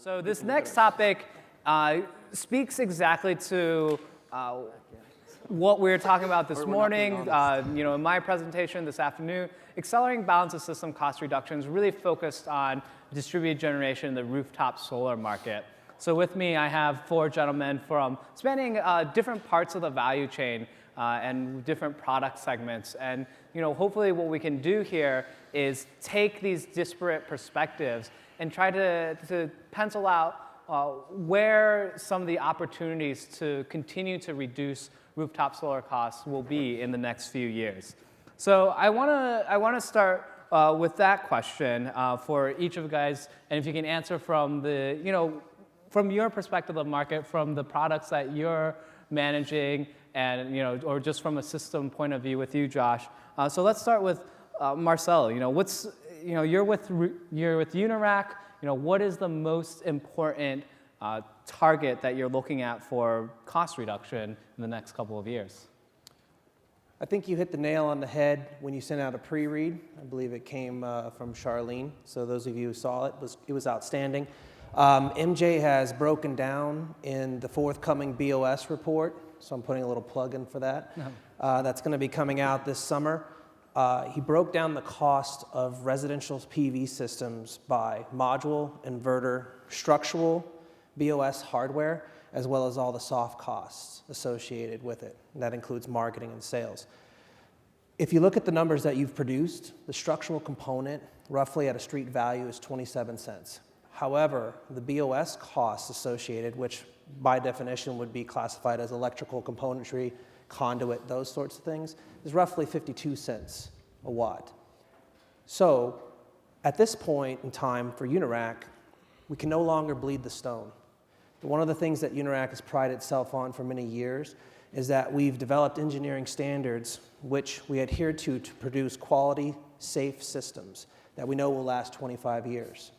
So this next topic speaks exactly to what we were talking about this morning, in my presentation this afternoon. Accelerating balance of system cost reductions really focused on distributed generation in the rooftop solar market. So with me, I have four gentlemen from spanning different parts of the value chain and different product segments. And hopefully what we can do here is take these disparate perspectives and try to pencil out where some of the opportunities to continue to reduce rooftop solar costs will be in the next few years. So I want to start with that question for each of you guys, and if you can answer from from your perspective of the market, from the products that you're managing, and or just from a system point of view with you, Josh. So let's start with Marcelo. You're with Unirac. What is the most important target that you're looking at for cost reduction in the next couple of years? I think you hit the nail on the head when you sent out a pre-read. I believe it came from Charlene. So those of you who saw it, it was outstanding. MJ has broken down in the forthcoming BOS report, so I'm putting a little plug in for that. That's going to be coming out this summer. He broke down the cost of residential PV systems by module, inverter, structural, BOS hardware, as well as all the soft costs associated with it. And that includes marketing and sales. If you look at the numbers that you've produced, the structural component, roughly at a street value, is 27 cents. However, the BOS costs associated, which by definition would be classified as electrical componentry, conduit, those sorts of things, is roughly 52 cents a watt. So at this point in time for Unirac, we can no longer bleed the stone. One of the things that Unirac has prided itself on for many years is that we've developed engineering standards which we adhere to produce quality, safe systems that we know will last 25 years.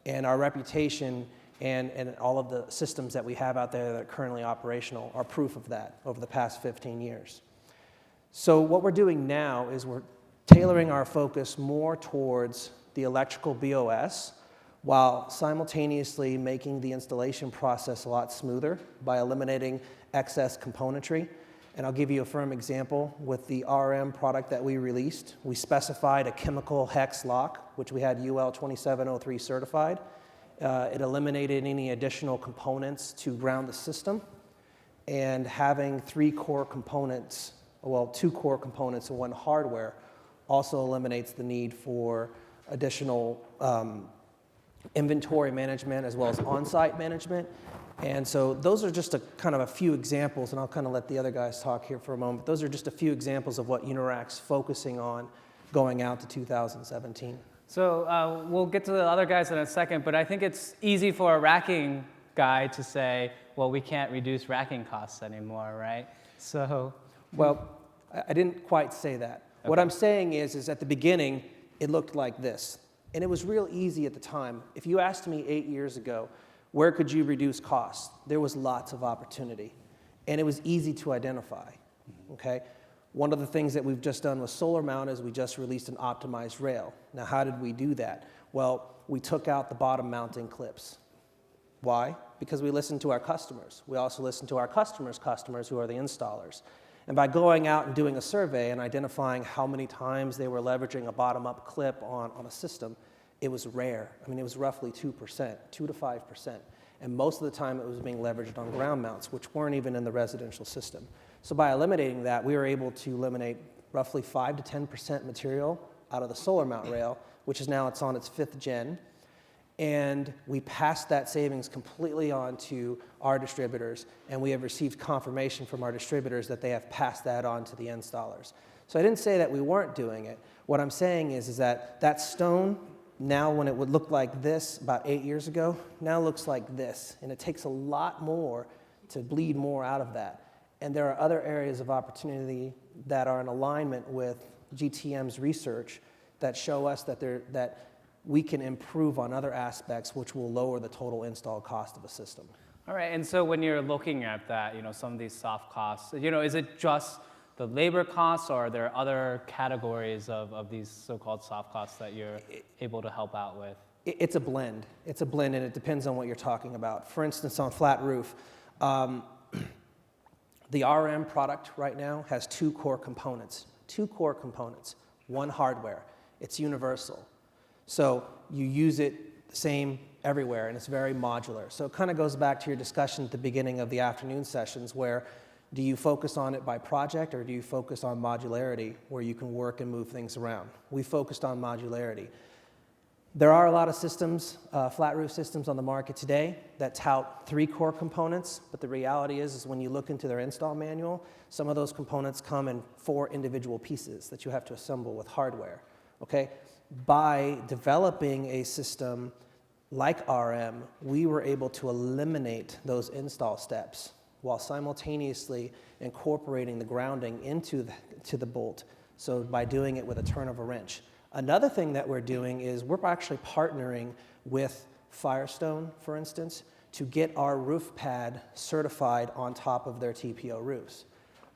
And our reputation and all of the systems that we have out there that are currently operational are proof of that over the past 15 years. So what we're doing now is we're tailoring our focus more towards the electrical BOS while simultaneously making the installation process a lot smoother by eliminating excess componentry. And I'll give you a firm example. With the RM product that we released, we specified a chemical hex lock, which we had UL 2703 certified. It eliminated any additional components to ground the system. And having two core components and one hardware also eliminates the need for additional inventory management as well as on-site management. And so those are just a few examples, and I'll kind of let the other guys talk here for a moment. Those are just a few examples of what Unirac's focusing on going out to 2017. So we'll get to the other guys in a second, but I think it's easy for a racking guy to say, well, we can't reduce racking costs anymore, right? So, well, I didn't quite say that. Okay. What I'm saying is at the beginning, it looked like this. And it was real easy at the time. If you asked me 8 years ago, where could you reduce costs? There was lots of opportunity. And it was easy to identify, okay? One of the things that we've just done with solar mount is we just released an optimized rail. Now, how did we do that? Well, we took out the bottom mounting clips. Why? Because we listened to our customers. We also listened to our customers' customers, who are the installers. And by going out and doing a survey and identifying how many times they were leveraging a bottom-up clip on a system, it was rare. I mean, it was roughly 2%, 2 to 5%. And most of the time it was being leveraged on ground mounts, which weren't even in the residential system. So by eliminating that, we were able to eliminate roughly 5 to 10% material out of the solar mount rail, which is now it's on its 5th gen. And we passed that savings completely on to our distributors, and we have received confirmation from our distributors that they have passed that on to the installers. So I didn't say that we weren't doing it. What I'm saying is that that stone, now when it would look like this about 8 years ago, now looks like this. And it takes a lot more to bleed more out of that. And there are other areas of opportunity that are in alignment with GTM's research that show us that we can improve on other aspects which will lower the total install cost of a system. All right, and so when you're looking at that, some of these soft costs, is it just the labor costs, or are there other categories of these so-called soft costs that you're able to help out with? It's a blend. It's a blend, and it depends on what you're talking about. For instance, on flat roof, the RM product right now has two core components. One hardware. It's universal. So you use it the same everywhere, and it's very modular. So it kind of goes back to your discussion at the beginning of the afternoon sessions, where do you focus on it by project, or do you focus on modularity, where you can work and move things around? We focused on modularity. There are a lot of systems, flat roof systems on the market today that tout 3 core components, but the reality is when you look into their install manual, some of those components come in 4 individual pieces that you have to assemble with hardware, okay? By developing a system like RM, we were able to eliminate those install steps while simultaneously incorporating the grounding into the bolt, so by doing it with a turn of a wrench. Another thing that we're doing is we're actually partnering with Firestone, for instance, to get our roof pad certified on top of their TPO roofs.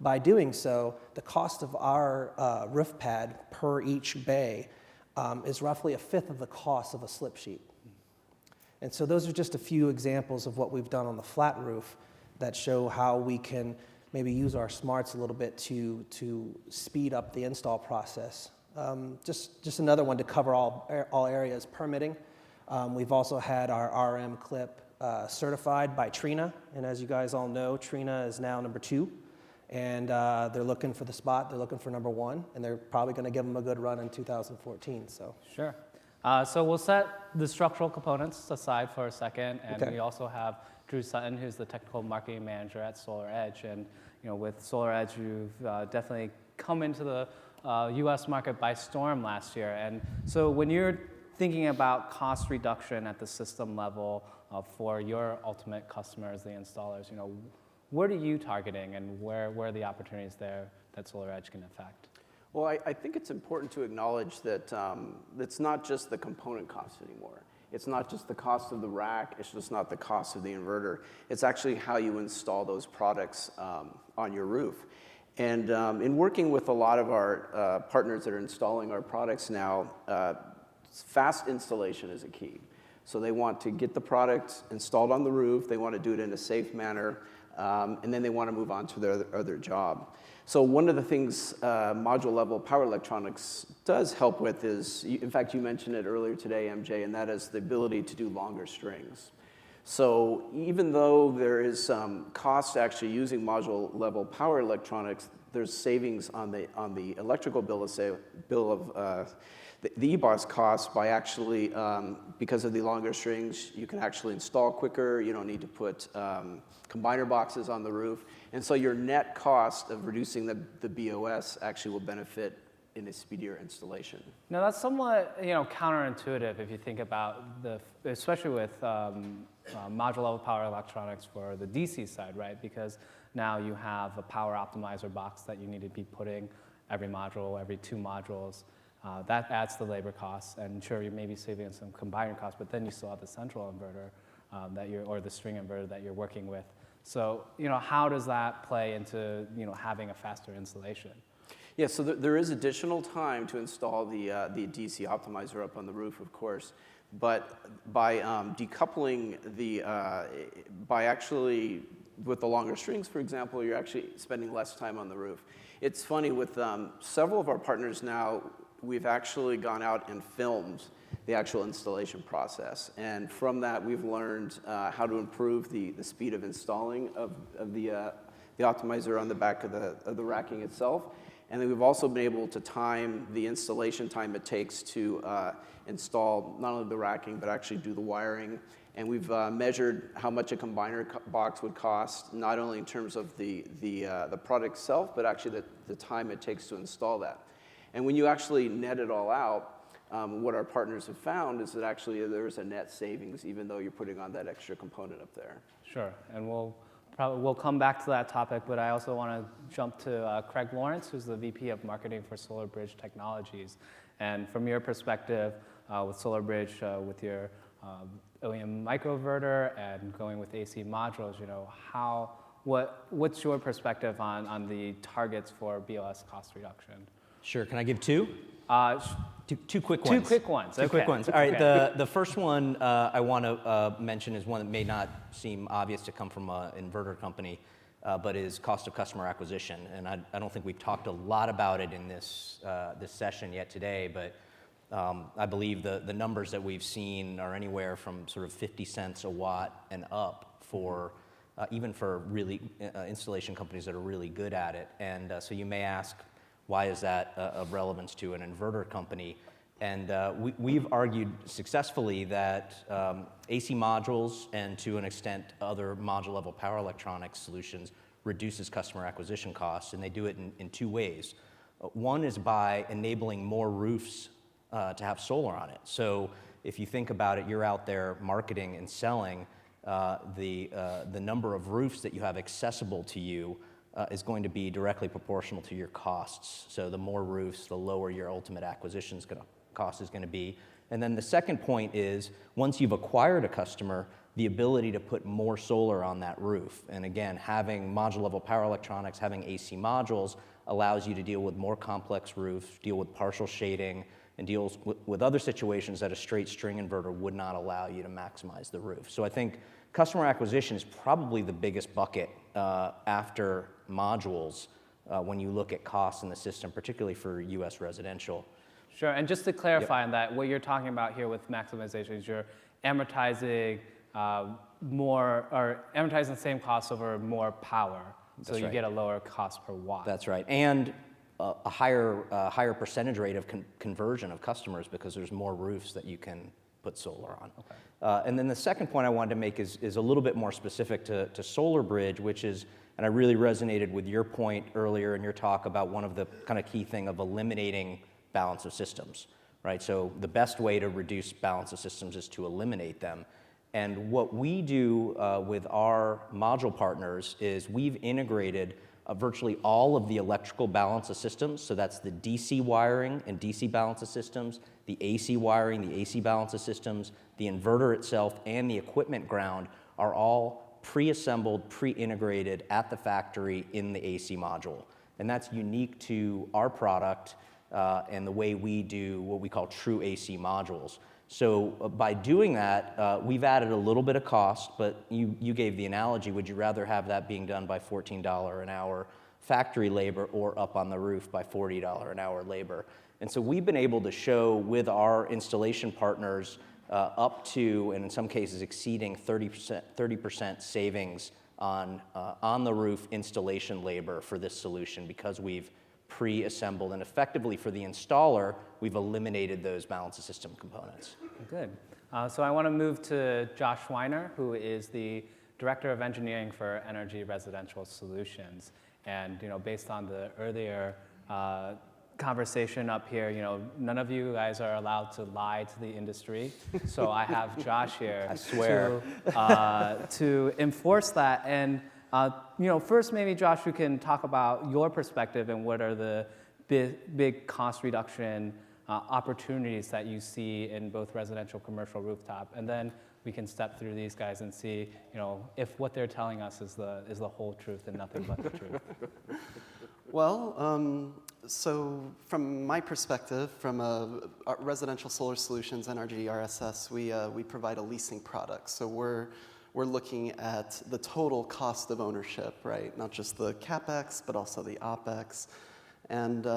By doing so, the cost of our roof pad per each bay is roughly 1/5 of the cost of a slip sheet. And so those are just a few examples of what we've done on the flat roof that show how we can maybe use our smarts a little bit to speed up the install process. Just another one to cover all areas. Permitting. We've also had our RM clip certified by Trina, and as you guys all know, Trina is now number 2, and they're looking for the spot. They're looking for number 1, and they're probably going to give them a good run in 2014. So sure. So we'll set the structural components aside for a second, and okay. we also have Drew Sutton, who's the technical marketing manager at SolarEdge, and with SolarEdge, you've definitely come into the U.S. market by storm last year. And so when you're thinking about cost reduction at the system level for your ultimate customers, the installers, what are you targeting, and where are the opportunities there that SolarEdge can affect? Well, I think it's important to acknowledge that it's not just the component cost anymore. It's not just the cost of the rack. It's just not the cost of the inverter. It's actually how you install those products on your roof. And in working with a lot of our partners that are installing our products now, fast installation is a key. So they want to get the product installed on the roof. They want to do it in a safe manner. And then they want to move on to their other job. So one of the things module level power electronics does help with is, in fact, you mentioned it earlier today, MJ, and that is the ability to do longer strings. So even though there is some cost actually using module level power electronics, there's savings on the electrical bill of the EBOS cost by actually, because of the longer strings, you can actually install quicker. You don't need to put combiner boxes on the roof. And so your net cost of reducing the BOS actually will benefit in a speedier installation. Now that's somewhat counterintuitive if you think about especially with module level power electronics for the DC side, right? Because now you have a power optimizer box that you need to be putting every module, every 2 modules. That adds the labor costs, and sure, you may be saving some combiner costs, but then you still have the central inverter or the string inverter that you're working with. So, how does that play into, having a faster installation? Yeah, so there is additional time to install the DC optimizer up on the roof, of course, but by decoupling by actually, with the longer strings, for example, you're actually spending less time on the roof. It's funny, with several of our partners now, we've actually gone out and filmed the actual installation process. And from that, we've learned how to improve the speed of installing of the optimizer on the back of the racking itself. And then we've also been able to time the installation time it takes to install not only the racking, but actually do the wiring. And we've measured how much a combiner box would cost, not only in terms of the product itself, but actually the time it takes to install that. And when you actually net it all out, what our partners have found is that actually there's a net savings, even though you're putting on that extra component up there. Sure, and we'll come back to that topic, but I also want to jump to Craig Lawrence, who's the VP of Marketing for SolarBridge Technologies. And from your perspective, with SolarBridge, with your OEM microinverter and going with AC modules, what's your perspective on the targets for BOS cost reduction? Sure, can I give 2? Two quick ones. Two quick ones. Two quick ones. All right. The first one I want to mention is one that may not seem obvious to come from an inverter company, but is cost of customer acquisition. And I don't think we've talked a lot about it in this session yet today, but I believe the numbers that we've seen are anywhere from sort of 50 cents a watt and up for even for really installation companies that are really good at it. And so you may ask, why is that of relevance to an inverter company? And we've argued successfully that AC modules and to an extent other module level power electronics solutions reduces customer acquisition costs, and they do it in two ways. One is by enabling more roofs to have solar on it. So if you think about it, you're out there marketing and selling, the number of roofs that you have accessible to you is going to be directly proportional to your costs. So the more roofs, the lower your ultimate acquisition cost is going to be. And then the second point is, once you've acquired a customer, the ability to put more solar on that roof. And again, having module level power electronics, having AC modules allows you to deal with more complex roofs, deal with partial shading, and deals with other situations that a straight string inverter would not allow you to maximize the roof. So I think customer acquisition is probably the biggest bucket after modules when you look at costs in the system, particularly for US residential. Sure, and just to clarify on that, what you're talking about here with maximization is you're amortizing more, or amortizing the same cost over more power, so you get a lower cost per watt. That's right, and a higher percentage rate of conversion of customers because there's more roofs that you can put solar on. Okay. And then the second point I wanted to make is a little bit more specific to SolarBridge, which is, and I really resonated with your point earlier in your talk about one of the kind of key thing of eliminating balance of systems, right? So the best way to reduce balance of systems is to eliminate them. And what we do with our module partners is we've integrated virtually all of the electrical balance of systems. So that's the DC wiring and DC balance of systems, the AC wiring, the AC balance of systems, the inverter itself, and the equipment ground are all pre-assembled, pre-integrated at the factory in the AC module. And that's unique to our product and the way we do what we call true AC modules. So by doing that, we've added a little bit of cost, but you gave the analogy, would you rather have that being done by $14 an hour factory labor or up on the roof by $40 an hour labor? And so we've been able to show with our installation partners up to, and in some cases exceeding 30% savings on the roof installation labor for this solution because we've pre-assembled, and effectively for the installer, we've eliminated those balance of system components. Good. So I want to move to Josh Weiner, who is the Director of Engineering for Energy Residential Solutions. And based on the earlier conversation up here, none of you guys are allowed to lie to the industry. So I have Josh here. I swear. To enforce that. And first maybe Josh, you can talk about your perspective and what are the big cost reduction opportunities that you see in both residential, commercial, rooftop, and then we can step through these guys and see, if what they're telling us is the whole truth and nothing but the truth. Well, so from my perspective, from Residential Solar Solutions, NRG RSS, we provide a leasing product. So we're looking at the total cost of ownership, right? Not just the CapEx, but also the OpEx. And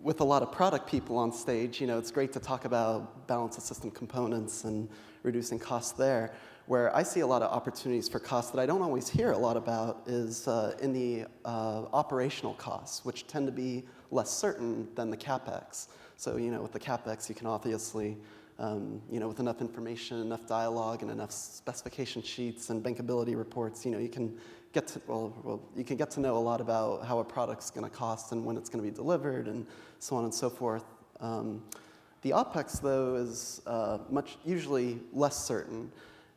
with a lot of product people on stage, it's great to talk about balance of system components and reducing costs there. Where I see a lot of opportunities for costs that I don't always hear a lot about is in the operational costs, which tend to be less certain than the CapEx. So, with the CapEx, you can obviously, with enough information, enough dialogue, and enough specification sheets and bankability reports, you can get to, you can get to know a lot about how a product's going to cost and when it's going to be delivered and so on and so forth. The OpEx, though, is usually less certain.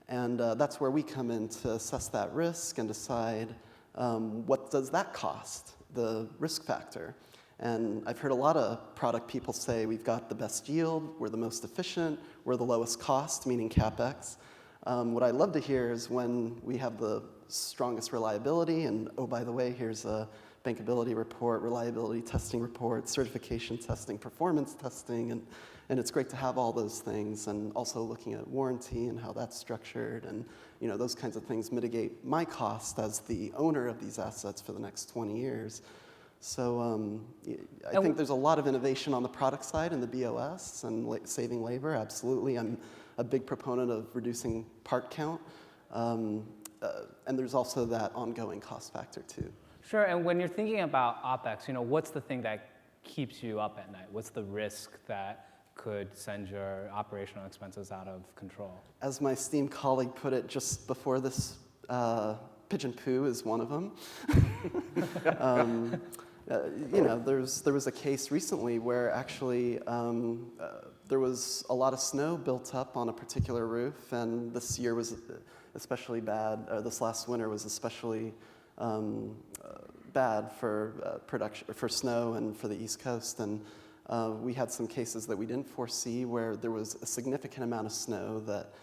And that's where we come in to assess that risk and decide what does that cost, the risk factor. And I've heard a lot of product people say we've got the best yield, we're the most efficient, we're the lowest cost, meaning CapEx. What I love to hear is when we have the strongest reliability and, oh, by the way, here's a bankability report, reliability testing report, certification testing, performance testing, and it's great to have all those things, and also looking at warranty and how that's structured, and those kinds of things mitigate my cost as the owner of these assets for the next 20 years. So I think there's a lot of innovation on the product side in the BOS and saving labor, absolutely. I'm a big proponent of reducing part count. And there's also that ongoing cost factor too. Sure, and when you're thinking about OpEx, what's the thing that keeps you up at night? What's the risk that could send your operational expenses out of control? As my esteemed colleague put it just before this, pigeon poo is one of them. There was a case recently where actually there was a lot of snow built up on a particular roof, and this year was especially bad. This last winter was especially bad for production for snow and for the East Coast, and we had some cases that we didn't foresee where there was a significant amount of snow that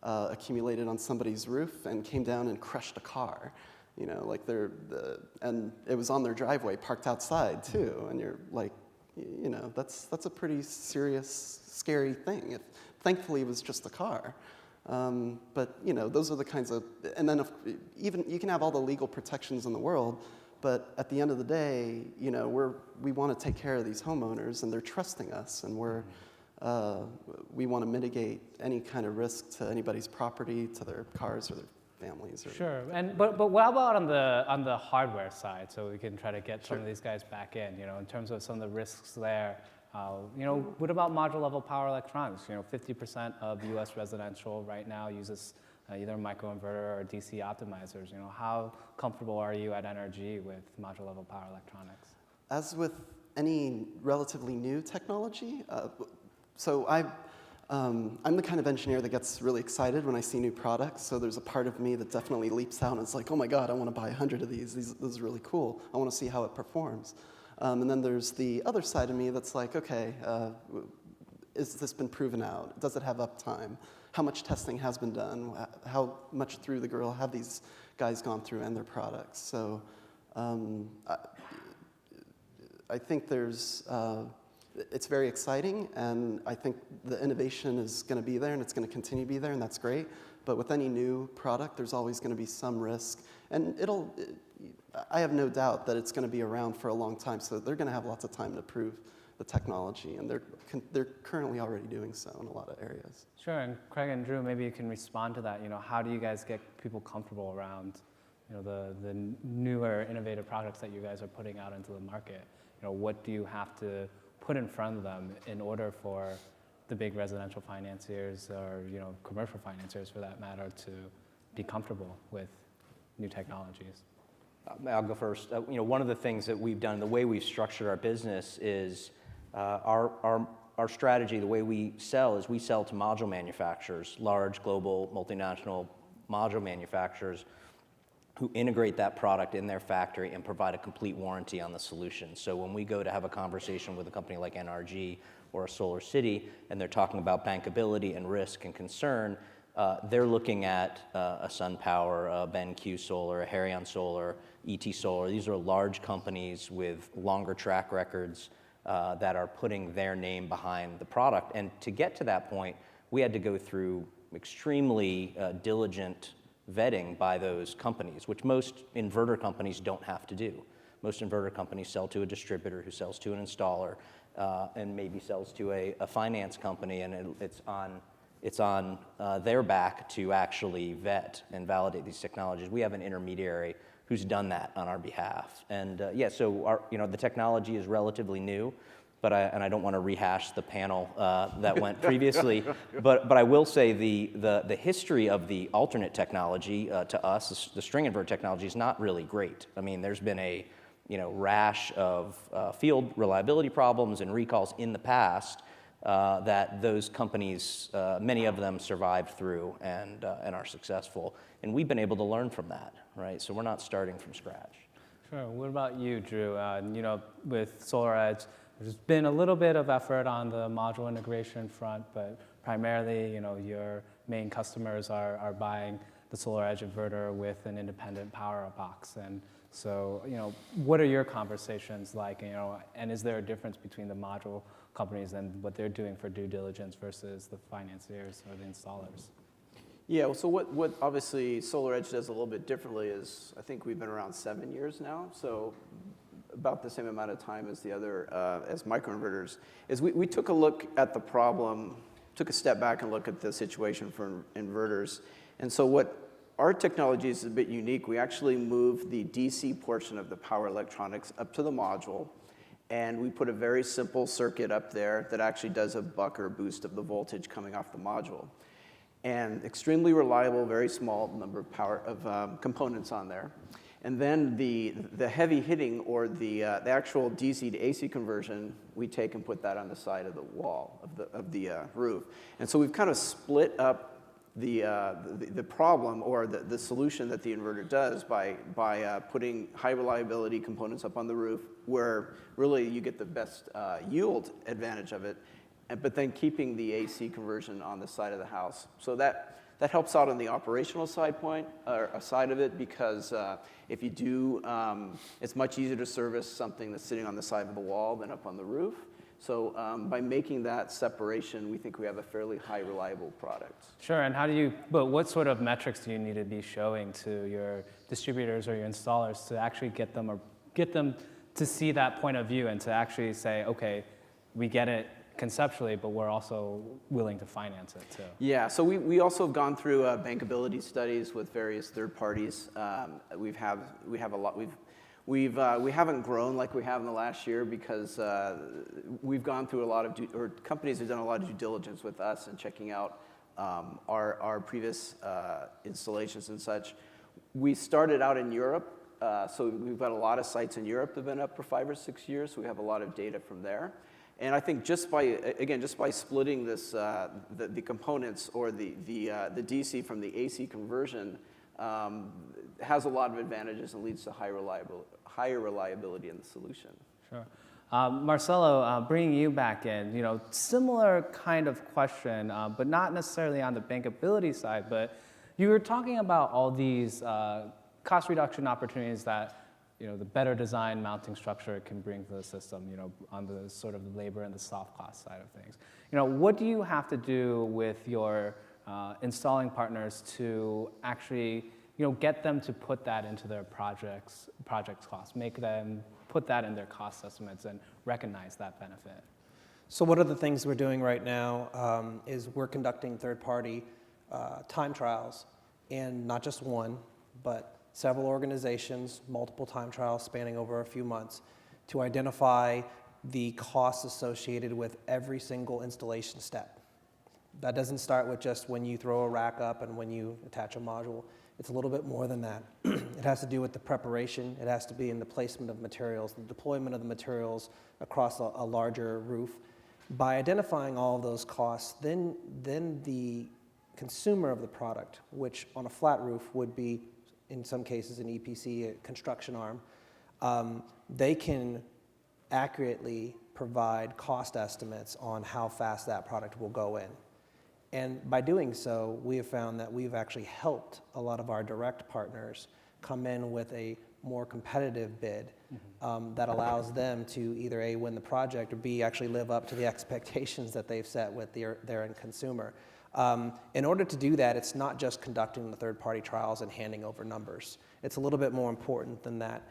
accumulated on somebody's roof and came down and crushed a car. And it was on their driveway, parked outside too. And you're like, that's a pretty serious, scary thing. Thankfully, it was just a car. But those are the kinds of, and then even you can have all the legal protections in the world, but at the end of the day, we want to take care of these homeowners, and they're trusting us, and we want to mitigate any kind of risk to anybody's property, to their cars or their families. Sure, but what about on the hardware side, so we can try to get some of these guys back in, in terms of some of the risks there. What about module level power electronics? 50% of U.S. residential right now uses either a microinverter or DC optimizers. How comfortable are you at NRG with module level power electronics? As with any relatively new technology, so I'm the kind of engineer that gets really excited when I see new products. So there's a part of me that definitely leaps out and it's like, oh my God, I want to buy 100 of these. This is really cool. I want to see how it performs. And then there's the other side of me that's like, okay, has this been proven out? Does it have uptime? How much testing has been done? How much through the grill have these guys gone through and their products? So I think it's very exciting, and I think the innovation is going to be there, and it's going to continue to be there, and that's great. But with any new product, there's always going to be some risk, and I have no doubt that it's going to be around for a long time, so they're going to have lots of time to prove the technology, and they're currently already doing so in a lot of areas. Sure, and Craig and Drew, maybe you can respond to that. How do you guys get people comfortable around the newer innovative products that you guys are putting out into the market? What do you have to put in front of them in order for the big residential financiers or commercial financiers for that matter to be comfortable with new technologies? I'll go first. One of the things that we've done, the way we've structured our business is our strategy, the way we sell is we sell to module manufacturers, large global multinational module manufacturers who integrate that product in their factory and provide a complete warranty on the solution. So when we go to have a conversation with a company like NRG or a Solar City, and they're talking about bankability and risk and concern, they're looking at a SunPower, a BenQ Solar, a Harion Solar, ET Solar. These are large companies with longer track records that are putting their name behind the product. And to get to that point, we had to go through extremely diligent vetting by those companies, which most inverter companies don't have to do. Most inverter companies sell to a distributor who sells to an installer and maybe sells to a finance company, and it's on their back to actually vet and validate these technologies. We have an intermediary who's done that on our behalf. And so the technology is relatively new, but I don't want to rehash the panel that went previously, but I will say the history of the alternate technology to us, the string inverter technology, is not really great. I mean, there's been a rash of field reliability problems and recalls in the past that those companies, many of them survived through and are successful, and we've been able to learn from that, right? So we're not starting from scratch. Sure. What about you, Drew? With SolarEdge, there's been a little bit of effort on the module integration front, but primarily, your main customers are buying the SolarEdge inverter with an independent power box. And So, what are your conversations like, and is there a difference between the module companies and what they're doing for due diligence versus the financiers or the installers? Yeah, so what obviously SolarEdge does a little bit differently is, I think we've been around 7 years now, so about the same amount of time as the other, as microinverters, is we took a look at the problem, took a step back and looked at the situation for inverters. And so what our technology is a bit unique. We actually moved the DC portion of the power electronics up to the module, and we put a very simple circuit up there that actually does a buck or boost of the voltage coming off the module. And extremely reliable, very small number of components on there. And then the heavy hitting, or the actual DC to AC conversion, we take and put that on the side of the wall of the roof. And so we've kind of split up the problem, or the solution that the inverter does by putting high reliability components up on the roof, where really you get the best yield advantage of it, but then keeping the AC conversion on the side of the house. So that helps out on the operational side of it, because if you do, it's much easier to service something that's sitting on the side of the wall than up on the roof. So by making that separation, we think we have a fairly high reliable product. Sure, and but what sort of metrics do you need to be showing to your distributors or your installers to actually get them to see that point of view and to actually say, okay, we get it conceptually, but we're also willing to finance it too? Yeah, so we also have gone through bankability studies with various third parties. We have a lot. We haven't grown like we have in the last year because we've gone through companies have done a lot of due diligence with us and checking out our previous installations and such. We started out in Europe, so we've got a lot of sites in Europe that have been up for 5 or 6 years, so we have a lot of data from there. And I think just by splitting this, the components, or the DC from the AC conversion, has a lot of advantages and leads to higher reliability in the solution. Sure. Marcelo, bringing you back in, similar kind of question, but not necessarily on the bankability side, but you were talking about all these cost reduction opportunities that the better design mounting structure can bring to the system, on the sort of labor and the soft cost side of things. What do you have to do with your installing partners to actually, get them to put that into their project's cost, make them put that in their cost estimates and recognize that benefit? So one of the things we're doing right now is we're conducting third-party time trials, and not just one, but several organizations, multiple time trials spanning over a few months, to identify the costs associated with every single installation step. That doesn't start with just when you throw a rack up and when you attach a module. It's a little bit more than that. It has to do with the preparation. It has to be in the placement of materials, the deployment of the materials across a larger roof. By identifying all of those costs, then the consumer of the product, which on a flat roof would be, in some cases, an EPC, a construction arm, they can accurately provide cost estimates on how fast that product will go in. And by doing so, we have found that we've actually helped a lot of our direct partners come in with a more competitive bid that allows them to either A, win the project, or B, actually live up to the expectations that they've set with their end consumer. In order to do that, it's not just conducting the third-party trials and handing over numbers. It's a little bit more important than that.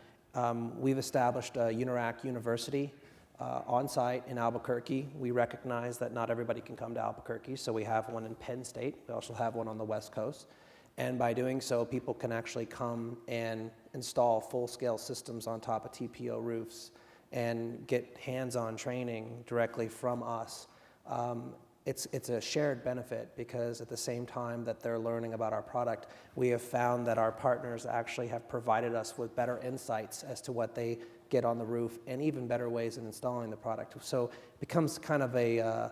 We've established a Unirac University on-site in Albuquerque. We recognize that not everybody can come to Albuquerque, so we have one in Penn State. We also have one on the West Coast. And by doing so, people can actually come and install full-scale systems on top of TPO roofs and get hands-on training directly from us. It's a shared benefit, because at the same time that they're learning about our product, we have found that our partners actually have provided us with better insights as to what they get on the roof, and even better ways in installing the product. So it becomes kind of a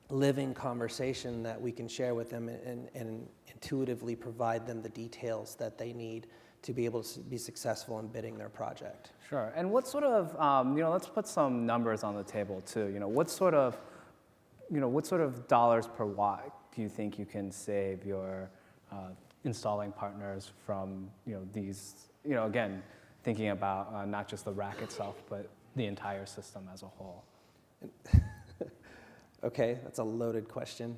living conversation that we can share with them and intuitively provide them the details that they need to be able to be successful in bidding their project. Sure. And what sort of, let's put some numbers on the table too. What sort of dollars per watt do you think you can save your installing partners from, these, again, thinking about not just the rack itself, but the entire system as a whole? Okay, that's a loaded question.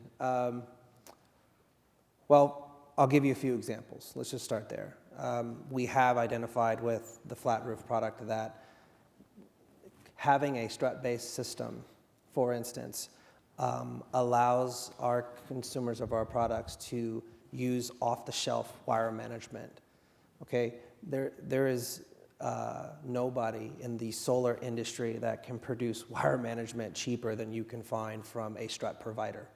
Well, I'll give you a few examples. Let's just start there. We have identified with the flat roof product that having a strut-based system, for instance, allows our consumers of our products to use off-the-shelf wire management. Okay, there is nobody in the solar industry that can produce wire management cheaper than you can find from a strut provider,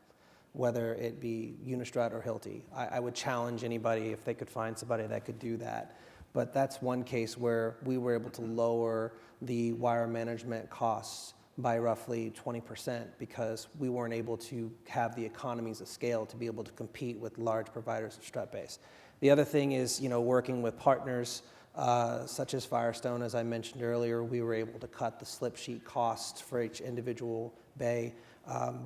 whether it be Unistrut or Hilti. I would challenge anybody if they could find somebody that could do that. But that's one case where we were able to lower the wire management costs by roughly 20% because we weren't able to have the economies of scale to be able to compete with large providers of strut base. The other thing is, working with partners such as Firestone, as I mentioned earlier, we were able to cut the slip sheet costs for each individual bay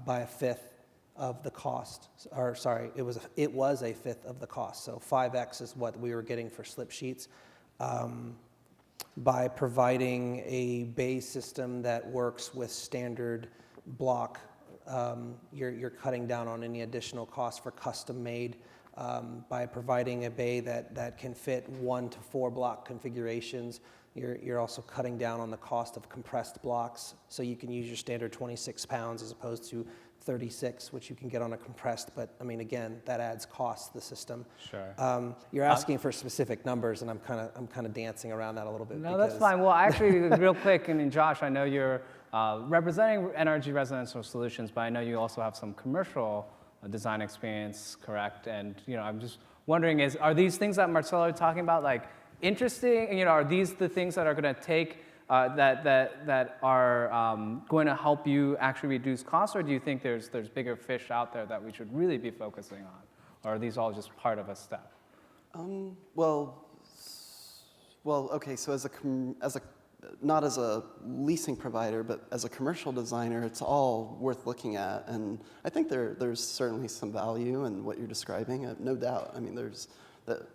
by a fifth of the cost, or sorry, it was a fifth of the cost. So 5x is what we were getting for slip sheets. By providing a bay system that works with standard block, you're cutting down on any additional cost for custom made. By providing a bay that can fit 1 to 4 block configurations, you're also cutting down on the cost of compressed blocks. So you can use your standard 26 pounds as opposed to 36, which you can get on a compressed, but I mean, again, that adds cost to the system. Sure. You're asking for specific numbers, and I'm kind of dancing around that a little bit. No, that's fine. Well, actually, real quick, I mean, Josh, I know you're representing NRG Residential Solutions, but I know you also have some commercial design experience, correct? And I'm just wondering, are these things that Marcelo is talking about like interesting? Are these the things that are going to take that are going to help you actually reduce costs, or do you think there's bigger fish out there that we should really be focusing on, or are these all just part of a step? Well, okay. So not as a leasing provider, but as a commercial designer, it's all worth looking at, and I think there's certainly some value in what you're describing. No doubt. I mean,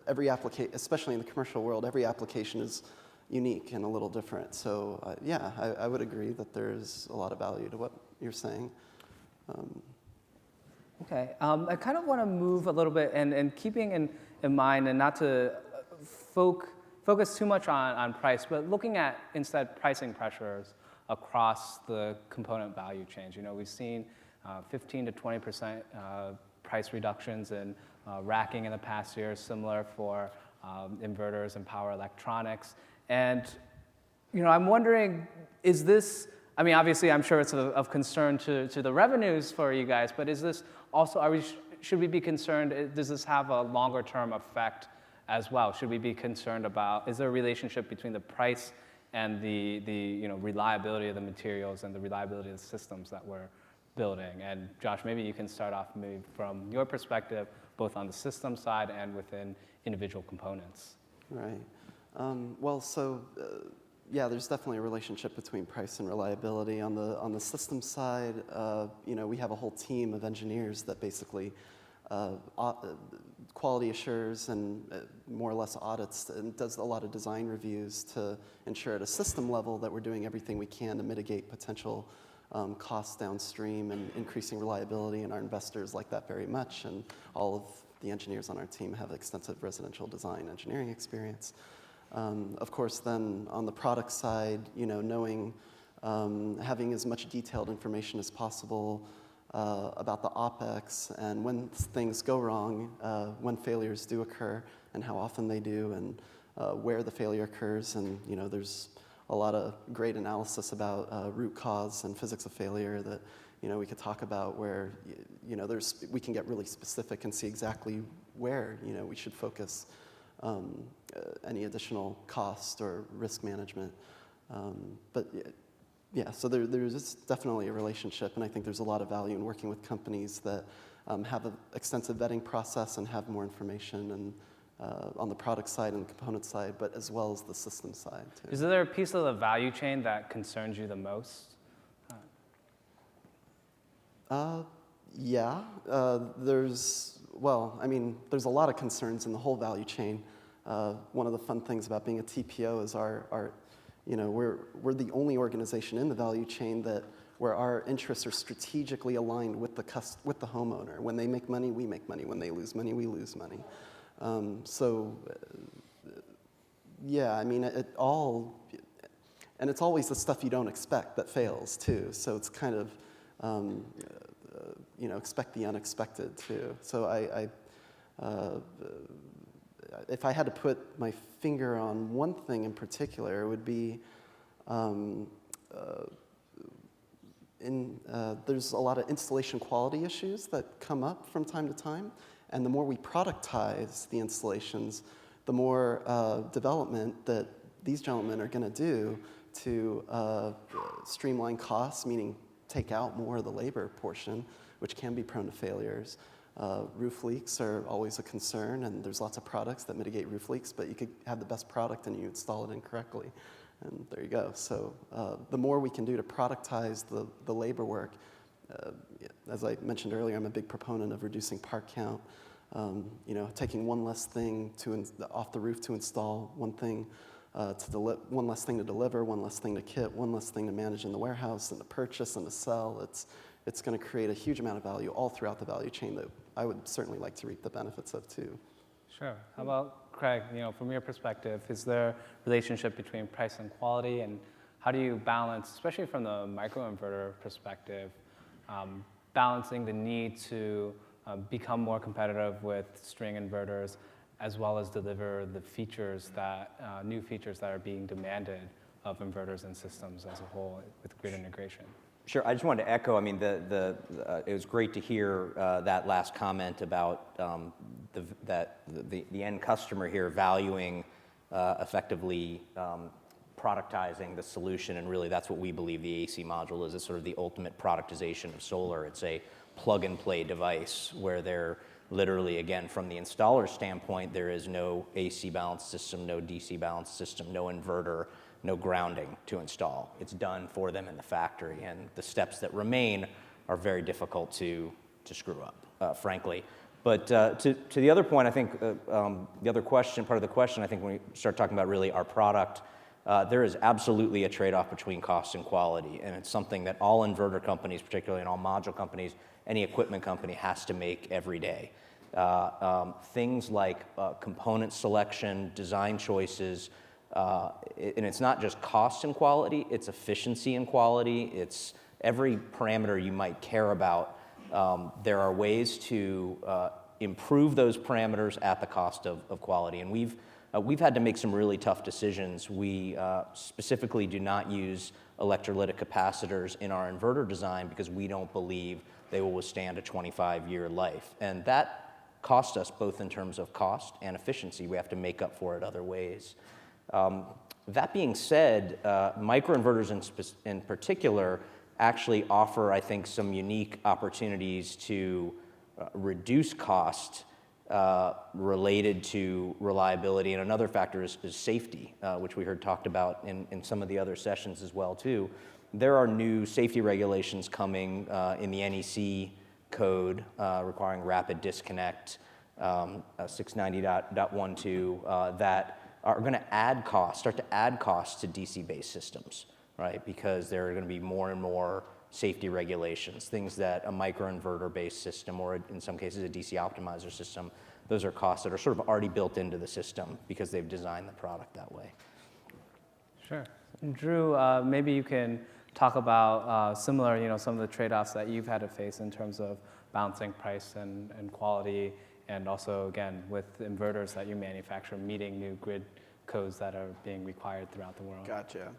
every application, especially in the commercial world, every application is unique and a little different. So yeah, I would agree that there's a lot of value to what you're saying. Okay, I kind of want to move a little bit, and keeping in mind, and not to focus too much on price, but looking at instead pricing pressures across the component value chains. We've seen 15 to 20% price reductions in racking in the past year, similar for inverters and power electronics. And I'm wondering, is this, I mean, obviously I'm sure it's of concern to the revenues for you guys, but is this also, should we be concerned, does this have a longer term effect as well? Should we be concerned about, is there a relationship between the price and the reliability of the materials and the reliability of the systems that we're building? And Josh, maybe you can start off maybe from your perspective, both on the system side and within individual components. Right. Yeah, there's definitely a relationship between price and reliability. On the system side, we have a whole team of engineers that basically quality assures and more or less audits and does a lot of design reviews to ensure at a system level that we're doing everything we can to mitigate potential costs downstream and increasing reliability, and our investors like that very much, and all of the engineers on our team have extensive residential design engineering experience. Of course, then on the product side, knowing, having as much detailed information as possible about the OpEx and when things go wrong, when failures do occur and how often they do, and where the failure occurs. And there's a lot of great analysis about root cause and physics of failure that we could talk about, where we can get really specific and see exactly where we should focus any additional cost or risk management. But yeah, so there's definitely a relationship, and I think there's a lot of value in working with companies that have an extensive vetting process and have more information, and on the product side and the component side, but as well as the system side too. Is there a piece of the value chain that concerns you the most? Yeah, there's a lot of concerns in the whole value chain. one of the fun things about being a TPO is we're the only organization in the value chain where our interests are strategically aligned with the homeowner. When they make money, we make money. When they lose money, we lose money. Yeah, I mean, and it's always the stuff you don't expect that fails too. So it's kind of, expect the unexpected too. So if I had to put my finger on one thing in particular, it would be there's a lot of installation quality issues that come up from time to time, and the more we productize the installations, the more development that these gentlemen are going to do to streamline costs, meaning take out more of the labor portion, which can be prone to failures. Roof leaks are always a concern, and there's lots of products that mitigate roof leaks, but you could have the best product and you install it incorrectly. And there you go. So the more we can do to productize the labor work, as I mentioned earlier, I'm a big proponent of reducing part count. Taking one less thing off the roof to install, one less thing to deliver, one less thing to kit, one less thing to manage in the warehouse and to purchase and to sell. It's going to create a huge amount of value all throughout the value chain that I would certainly like to reap the benefits of too. Sure. How about Craig? From your perspective, is there a relationship between price and quality, and how do you balance, especially from the microinverter perspective, balancing the need to become more competitive with string inverters, as well as deliver the features new features that are being demanded of inverters and systems as a whole with grid integration? Sure. I just wanted to echo. I mean, it was great to hear that last comment about the end customer here valuing effectively productizing the solution, and really that's what we believe the AC module is. It's sort of the ultimate productization of solar. It's a plug-and-play device where they're literally, again, from the installer's standpoint, there is no AC balance system, no DC balance system, no inverter, no grounding to install. It's done for them in the factory, and the steps that remain are very difficult to screw up, frankly. But to the other point, I think the other question, part of the question, I think when we start talking about really our product, there is absolutely a trade-off between cost and quality, and it's something that all inverter companies, particularly and all module companies, any equipment company has to make every day. Things like component selection, design choices, and it's not just cost and quality, it's efficiency and quality, it's every parameter you might care about. There are ways to improve those parameters at the cost of quality, and we've had to make some really tough decisions. We specifically do not use electrolytic capacitors in our inverter design because we don't believe they will withstand a 25-year life. And that cost us both in terms of cost and efficiency. We have to make up for it other ways. That being said, microinverters in particular actually offer, I think, some unique opportunities to reduce cost related to reliability. And another factor is safety, which we heard talked about in some of the other sessions as well, too. There are new safety regulations coming in the NEC code requiring rapid disconnect, 690.12, that are going to start to add costs to DC-based systems, right? Because there are going to be more and more safety regulations, things that a microinverter-based system, or in some cases a DC optimizer system, those are costs that are sort of already built into the system because they've designed the product that way. Sure. And Drew, maybe you can talk about similar, some of the trade-offs that you've had to face in terms of balancing price and quality, and also, again, with inverters that you manufacture, meeting new grid codes that are being required throughout the world. Gotcha.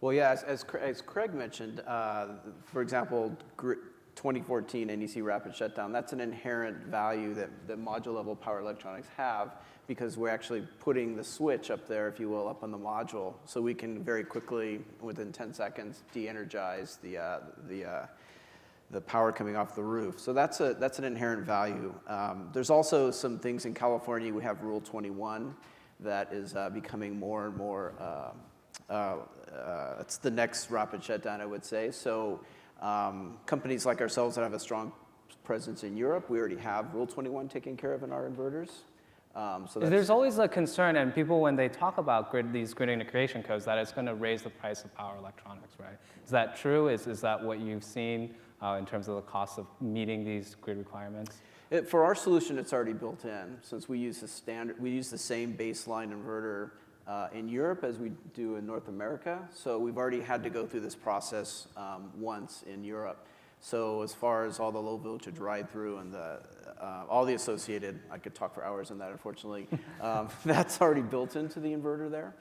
Well, yeah, as Craig mentioned, for example, 2014 NEC rapid shutdown, that's an inherent value that module-level power electronics have, because we're actually putting the switch up there, if you will, up on the module, so we can very quickly, within 10 seconds, de-energize the power coming off the roof. So that's an inherent value. There's also some things in California. We have Rule 21 that is becoming more and more. It's the next rapid shutdown, I would say. So companies like ourselves that have a strong presence in Europe, we already have Rule 21 taken care of in our inverters. So that's, There's always a concern, and people, when they talk about these grid integration codes, that it's going to raise the price of power electronics, right? Is that true? Is that what you've seen in terms of the cost of meeting these grid requirements? for our solution, it's already built in, since we use the same baseline inverter in Europe as we do in North America. So we've already had to go through this process once in Europe. So as far as all the low voltage ride through and all the associated, I could talk for hours on that, unfortunately, that's already built into the inverter there.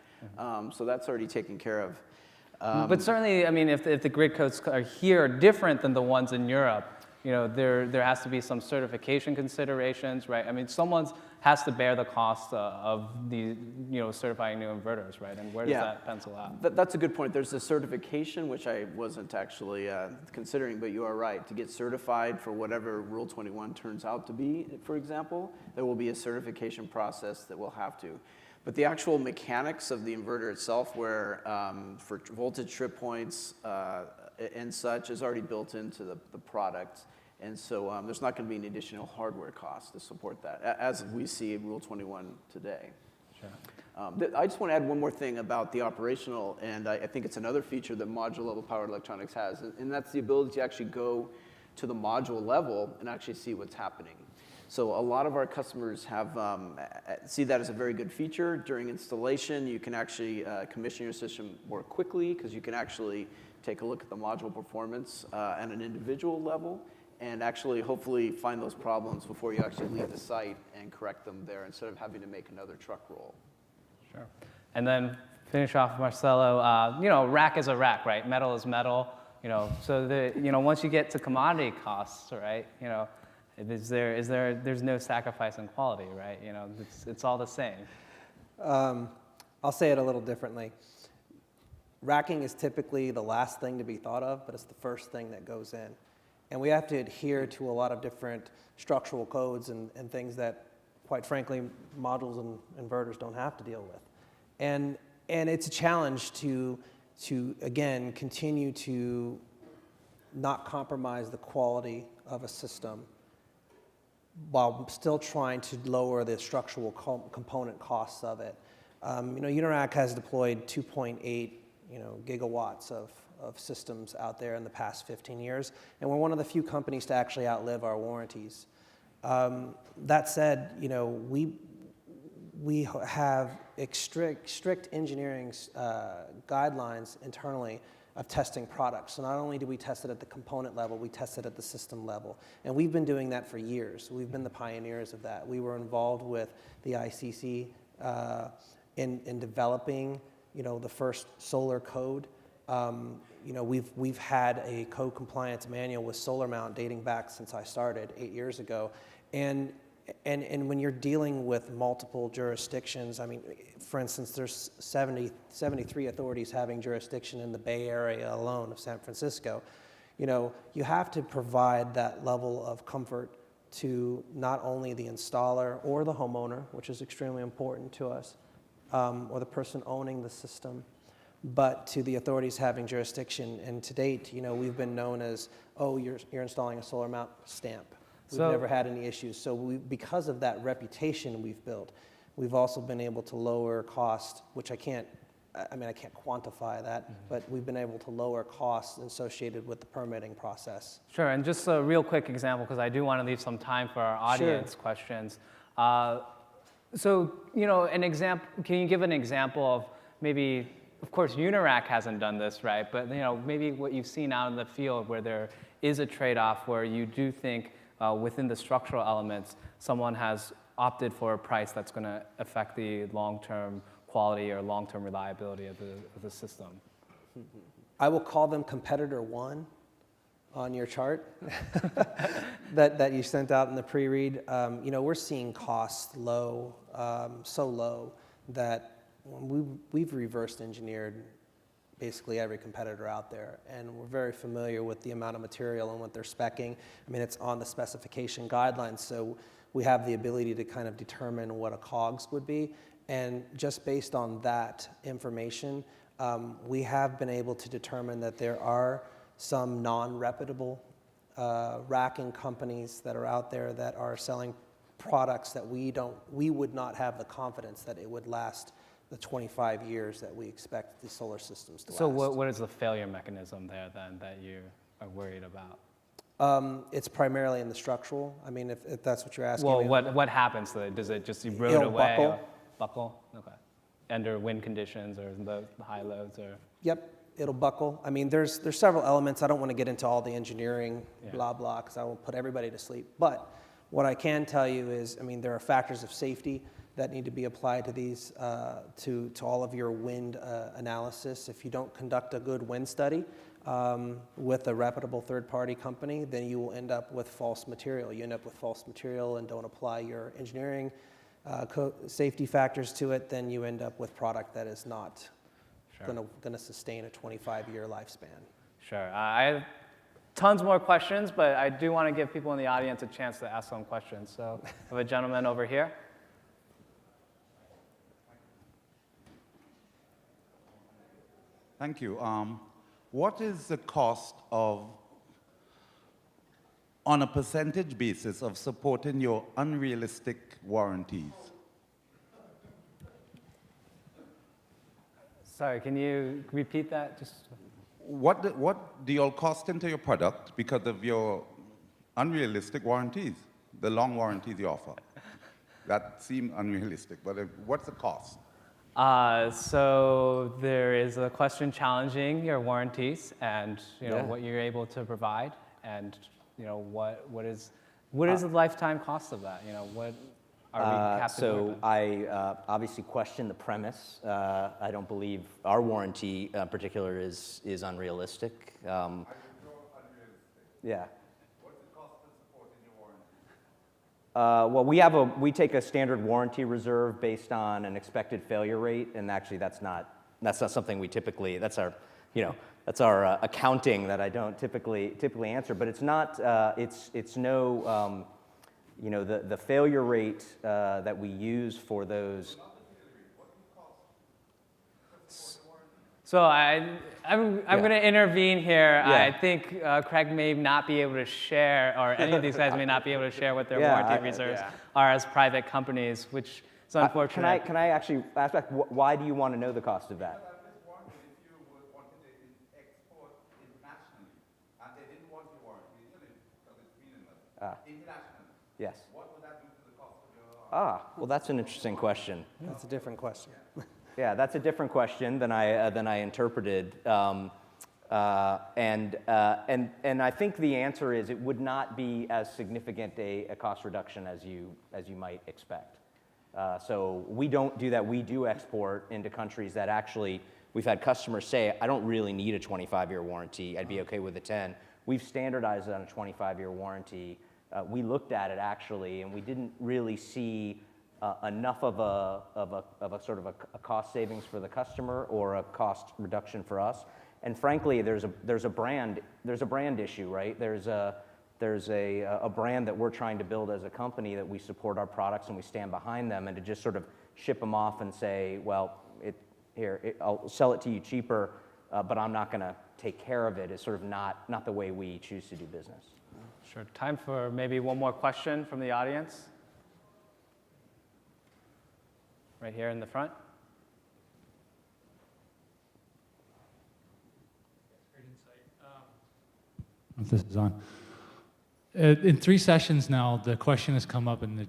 So that's already taken care of. But certainly, I mean, if the grid codes are here different than the ones in Europe, you know, there has to be some certification considerations, right? I mean, someone has to bear the cost of the, you know, certifying new inverters, right? And where does that pencil out? That's a good point. There's a certification, which I wasn't actually considering, but you are right. To get certified for whatever Rule 21 turns out to be, for example, there will be a certification process that we'll have to. But the actual mechanics of the inverter itself, where for voltage trip points and such, is already built into the product. And so there's not going to be an additional hardware cost to support that, as we see in Rule 21 today. Sure. I just want to add one more thing about the operational, and I think it's another feature that module-level power electronics has, and that's the ability to actually go to the module level and actually see what's happening. So a lot of our customers have see that as a very good feature. During installation, you can actually commission your system more quickly because you can actually take a look at the module performance at an individual level and actually hopefully find those problems before you actually leave the site and correct them there instead of having to make another truck roll. Sure. And then finish off, Marcelo, you know, rack is a rack, right? Metal is metal, you know, so once you get to commodity costs, right, you know, there's no sacrifice in quality, right? You know, it's all the same. I'll say it a little differently. Racking is typically the last thing to be thought of, but it's the first thing that goes in. And we have to adhere to a lot of different structural codes and things that, quite frankly, modules and inverters don't have to deal with. And it's a challenge to again, continue to not compromise the quality of a system while still trying to lower the structural component costs of it. Unirac has deployed 2.8 gigawatts of systems out there in the past 15 years, and we're one of the few companies to actually outlive our warranties. That said, we have strict engineering guidelines internally of testing products. So not only do we test it at the component level, we test it at the system level. And we've been doing that for years. We've been the pioneers of that. We were involved with the ICC in developing, the first solar code. We've had a code compliance manual with solar mount dating back since I started 8 years ago. And when you're dealing with multiple jurisdictions, I mean, for instance, there's 73 authorities having jurisdiction in the Bay Area alone of San Francisco. You have to provide that level of comfort to not only the installer or the homeowner, which is extremely important to us, or the person owning the system, but to the authorities having jurisdiction. And to date, we've been known as, oh, you're installing a solar mount stamp. We've never had any issues. So because of that reputation we've built, we've also been able to lower cost, which I can't quantify that, but we've been able to lower costs associated with the permitting process. Sure, and just a real quick example, because I do want to leave some time for our audience questions. So, an example, can you give an example of maybe, of course, Unirac hasn't done this, right? But, maybe what you've seen out in the field where there is a trade-off where you do think within the structural elements, someone has opted for a price that's going to affect the long-term quality or long-term reliability of the system. I will call them competitor one on your chart that you sent out in the pre-read. We're seeing costs low, so low that we've reversed engineered basically every competitor out there, and we're very familiar with the amount of material and what they're speccing. I mean, it's on the specification guidelines, so we have the ability to kind of determine what a COGS would be, and just based on that information, we have been able to determine that there are some non-reputable racking companies that are out there that are selling products that we would not have the confidence that it would last the 25 years that we expect the solar systems to So last. what is the failure mechanism there then that you are worried about? It's primarily in the structural. I mean, if that's what you're asking Well, me. what happens to it? Does it just erode It'll away? buckle. Or buckle? Okay. Under wind conditions or the high loads or? Yep, it'll buckle. I mean, there's several elements. I don't want to get into all the engineering, Yeah. blah, blah, because I will put everybody to sleep. But what I can tell you is, I mean, there are factors of safety that need to be applied to these, to all of your wind analysis. If you don't conduct a good wind study with a reputable third-party company, then you will end up with false material. You end up with false material and don't apply your engineering safety factors to it, then you end up with product that is not Sure. going to sustain a 25-year lifespan. Sure. I have tons more questions, but I do want to give people in the audience a chance to ask some questions. So I have a gentleman over here. Thank you. What is the cost of, on a percentage basis, of supporting your unrealistic warranties? Sorry, can you repeat that? Just What do you all cost into your product because of your unrealistic warranties, the long warranties you offer? That seem unrealistic, but what's the cost? So there is a question challenging your warranties and Yeah. what you're able to provide, and what is the lifetime cost of that? What are we captive So with? I obviously question the premise. I don't believe our warranty in particular is unrealistic. Yeah. What's the cost of supporting your warranty? Well, we take a standard warranty reserve based on an expected failure rate, and actually that's not something we typically. That's our accounting that I don't typically answer. But it's not. It's no. The failure rate that we use for those. So I'm going to intervene here. Yeah. I think Craig may not be able to share, or any of these guys may not be able to share what their warranty reserves are as private companies, which is unfortunate. Can I actually ask back? Why do you want to know the cost of that? I'm just wondering if you wanted to export internationally, and they didn't want your warranty, because it's meaningless. Internationally, Yes. what would that do to the cost of your? Well, that's an interesting question. That's a different question. Yeah, that's a different question than I interpreted, and I think the answer is it would not be as significant a cost reduction as you might expect. So we don't do that. We do export into countries that actually we've had customers say, I don't really need a 25-year warranty. I'd be okay with a 10. We've standardized it on a 25-year warranty. We looked at it actually, and we didn't really see enough of a sort of a cost savings for the customer or a cost reduction for us. And frankly, there's a brand issue, right? There's a brand that we're trying to build as a company that we support our products and we stand behind them, and to just sort of ship them off and say, well, I'll sell it to you cheaper, but I'm not going to take care of it is sort of not the way we choose to do business. Sure. Time for maybe one more question from the audience. Right here in the front. Great insight. If this is on. In 3 sessions now, the question has come up, and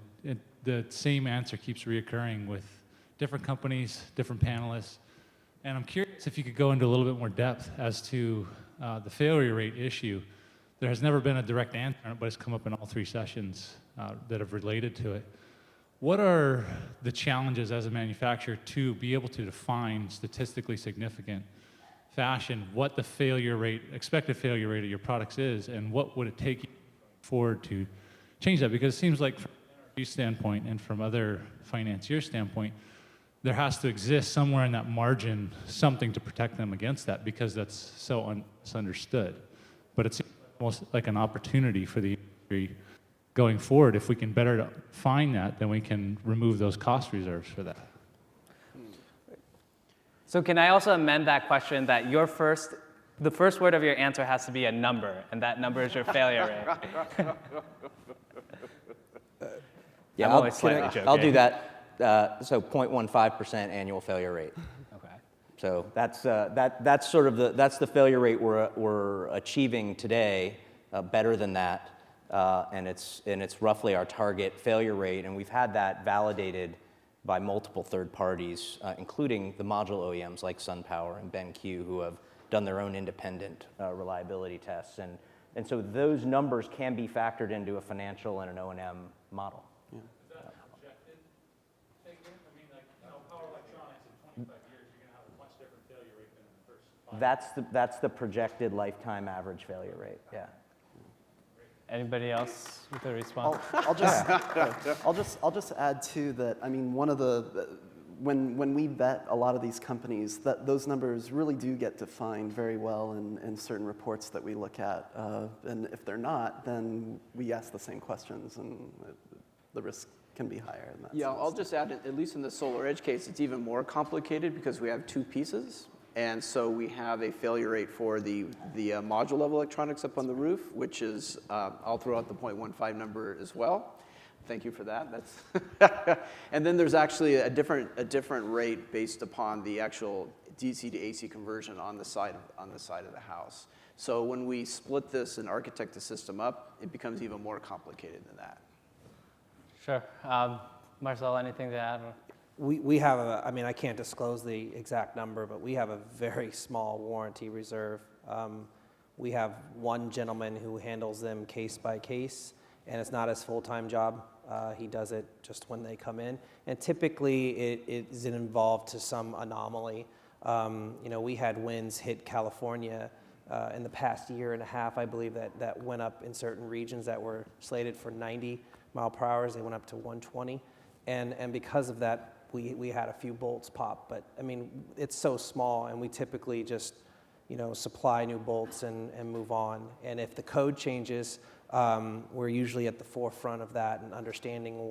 the same answer keeps reoccurring with different companies, different panelists. And I'm curious if you could go into a little bit more depth as to the failure rate issue. There has never been a direct answer on it, but it's come up in all 3 sessions that have related to it. What are the challenges as a manufacturer to be able to define statistically significant fashion what the failure rate, expected failure rate of your products is, and what would it take you forward to change that? Because it seems like from an NRG standpoint and from other financier standpoint, there has to exist somewhere in that margin something to protect them against that, because that's so misunderstood. But it seems almost like an opportunity for the industry going forward. If we can better find that, then we can remove those cost reserves for that. So can I also amend that question that the first word of your answer has to be a number, and that number is your failure rate? Yeah, I'm always slightly joking. I'll do that. So 0.15% annual failure rate. Okay. So that's sort of the failure rate we're achieving today. Better than that, and it's roughly our target failure rate, and we've had that validated by multiple third parties, including the module OEMs like SunPower and BenQ, who have done their own independent reliability tests, and so those numbers can be factored into a financial and an O&M model. Is that a projected figure? I mean, like, power electronics in 25 years, you're going to have a much different failure rate than in the first 5 years. That's the projected lifetime average failure rate. Yeah. Anybody else with a response? I'll just add too that, I mean, one of when we vet a lot of these companies, that those numbers really do get defined very well in certain reports that we look at. And if they're not, then we ask the same questions, and the risk can be higher in that Yeah, sense. I'll just add, at least in the SolarEdge case, it's even more complicated because we have two pieces. And so we have a failure rate for the module level electronics up on the roof, which is, I'll throw out the 0.15 number as well. Thank you for that. That's and then there's actually a different rate based upon the actual DC to AC conversion on the side of the house. So when we split this and architect the system up, it becomes even more complicated than that. Sure. Marcelo, anything to add? We have I mean, I can't disclose the exact number, but we have a very small warranty reserve. We have one gentleman who handles them case by case, and it's not his full-time job. He does it just when they come in, and typically it is involved to some anomaly. You know, we had winds hit California in the past year and a half, I believe, that went up in certain regions that were slated for 90 mile per hour. They went up to 120, and because of that, we had a few bolts pop. But I mean, it's so small, and we typically just, you know, supply new bolts and move on. And if the code changes, we're usually at the forefront of that and understanding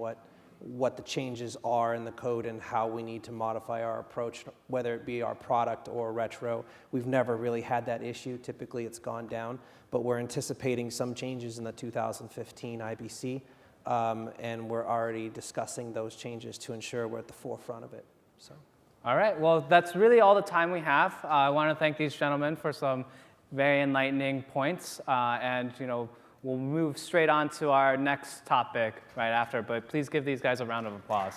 what the changes are in the code and how we need to modify our approach, whether it be our product or retro. We've never really had that issue. Typically, it's gone down, but we're anticipating some changes in the 2015 IBC, and we're already discussing those changes to ensure we're at the forefront of it. So. All right, well, that's really all the time we have. I want to thank these gentlemen for some very enlightening points, and you know, we'll move straight on to our next topic right after, but please give these guys a round of applause.